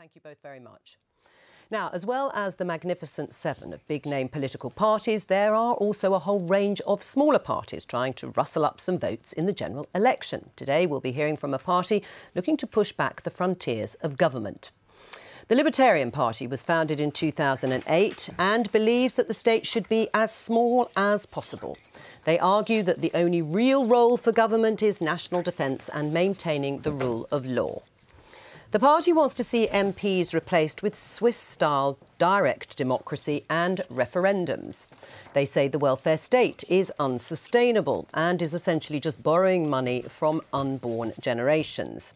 Thank you both very much. Now, as well as the magnificent seven of big-name political parties, there are also a whole range of smaller parties trying to rustle up some votes in the general election. Today, we'll be hearing from a party looking to push back the frontiers of government. The Libertarian Party was founded in 2008 and believes that the state should be as small as possible. They argue that the only real role for government is national defence and maintaining the rule of law. The party wants to see MPs replaced with Swiss-style direct democracy and referendums. They say the welfare state is unsustainable and is essentially just borrowing money from unborn generations.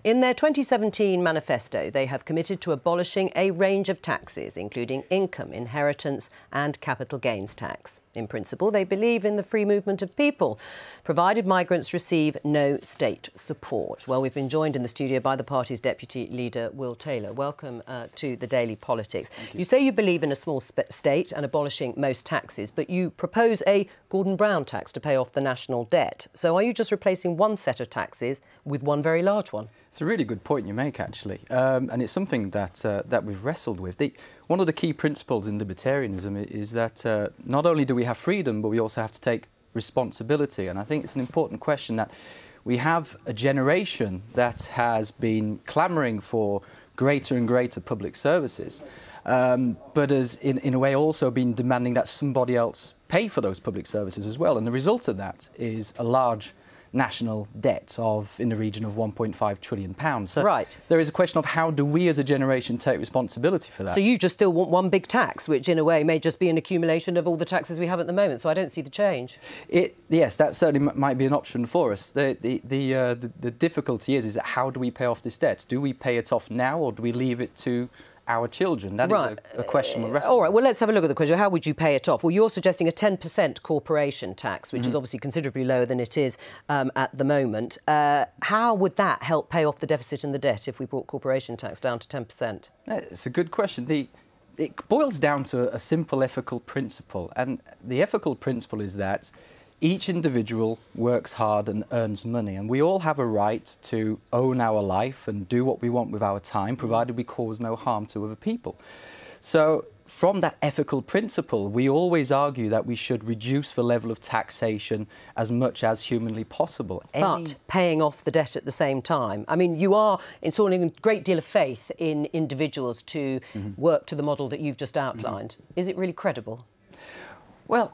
In their 2017 manifesto, they have committed to abolishing a range of taxes, including income, inheritance and capital gains tax. In principle, they believe in the free movement of people, provided migrants receive no state support. Well, we've been joined in the studio by the party's deputy leader, Will Taylor. Welcome to the Daily Politics. You say you believe in a small state and abolishing most taxes, but you propose a Gordon Brown tax to pay off the national debt. So are you just replacing one set of taxes with one very large one? It's a really good point you make, actually, and it's something that we've wrestled with. One of the key principles in libertarianism is that not only do we have freedom, but we also have to take responsibility. And I think it's an important question that we have a generation that has been clamouring for greater and greater public services, but has in a way also been demanding that somebody else pay for those public services as well. And the result of that is a large national debt of in the region of £1.5 trillion. So right. There is a question of how do we as a generation take responsibility for that? So you just still want one big tax, which in a way may just be an accumulation of all the taxes we have at the moment. So I don't see the change. Yes, that certainly might be an option for us. The difficulty is that how do we pay off this debt? Do we pay it off now or do we leave it to our children? That is a question we're wrestling with. All right, well, let's have a look at the question. How would you pay it off? Well, you're suggesting a 10% corporation tax, which is obviously considerably lower than it is at the moment. How would that help pay off the deficit and the debt if we brought corporation tax down to 10%? It's a good question. It boils down to a simple ethical principle, and the ethical principle is that each individual works hard and earns money, and we all have a right to own our life and do what we want with our time, provided we cause no harm to other people. So, from that ethical principle, we always argue that we should reduce the level of taxation as much as humanly possible. But paying off the debt at the same time. I mean, you are installing a great deal of faith in individuals to work to the model that you've just outlined. Is it really credible? Well,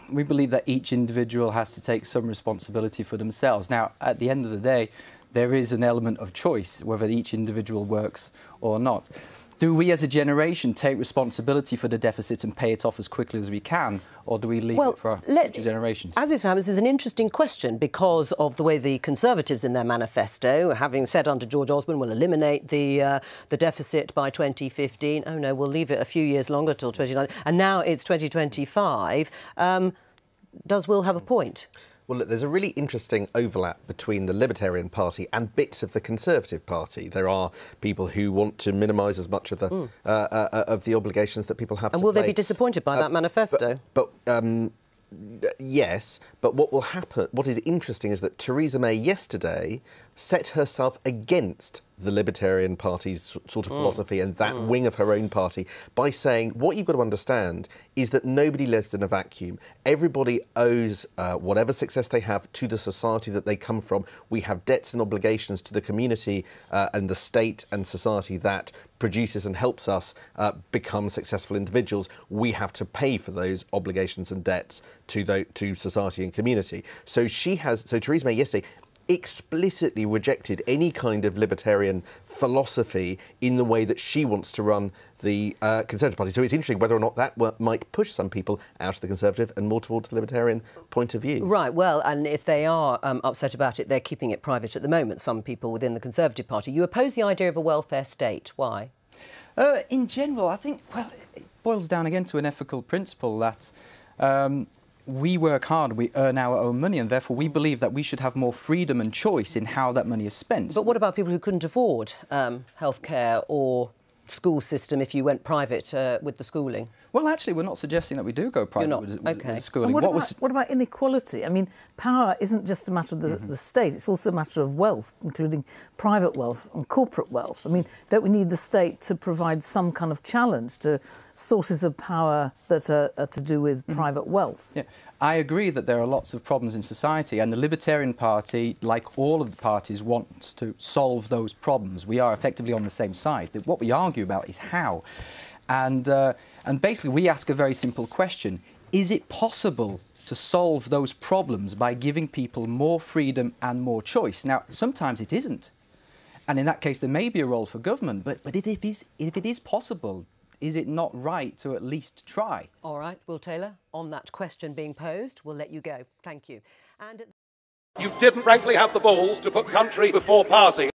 we believe that each individual has to take some responsibility for themselves. Now, at the end of the day, there is an element of choice, whether each individual works or not. Do we as a generation take responsibility for the deficit and pay it off as quickly as we can, or do we leave it for future generations? As it happens, is an interesting question because of the way the Conservatives in their manifesto, having said under George Osborne, will eliminate the deficit by 2015. Oh no, we'll leave it a few years longer till 2019, and now it's 2025. Does Will have a point? Well, look, there's a really interesting overlap between the Libertarian Party and bits of the Conservative Party. There are people who want to minimise as much of the obligations that people have to pay. And will they be disappointed by that manifesto? Yes, but what will happen, what is interesting is that Theresa May yesterday set herself against the Libertarian Party's sort of philosophy and that wing of her own party by saying what you've got to understand is that nobody lives in a vacuum. Everybody owes whatever success they have to the society that they come from. We have debts and obligations to the community and the state and society that produces and helps us become successful individuals. We have to pay for those obligations and debts to society and community. So Theresa May yesterday explicitly rejected any kind of libertarian philosophy in the way that she wants to run the Conservative Party. So it's interesting whether or not that might push some people out of the Conservative and more towards the Libertarian point of view. Right, well, and if they are upset about it, they're keeping it private at the moment, some people within the Conservative Party. You oppose the idea of a welfare state. Why? In general, I think, well, it boils down again to an ethical principle that we work hard, we earn our own money, and therefore we believe that we should have more freedom and choice in how that money is spent. But what about people who couldn't afford healthcare or school system if you went private with the schooling? Well, actually, we're not suggesting that we do go private with schooling. What about inequality? I mean, power isn't just a matter of the state, it's also a matter of wealth, including private wealth and corporate wealth. I mean, don't we need the state to provide some kind of challenge to sources of power that are to do with private wealth? Yeah. I agree that there are lots of problems in society, and the Libertarian Party, like all of the parties, wants to solve those problems. We are effectively on the same side. What we argue about is how. And basically we ask a very simple question. Is it possible to solve those problems by giving people more freedom and more choice? Now, sometimes it isn't. And in that case, there may be a role for government. But if it is possible, is it not right to at least try? All right, Will Taylor, on that question being posed, we'll let you go. Thank you. And you didn't frankly have the balls to put country before party.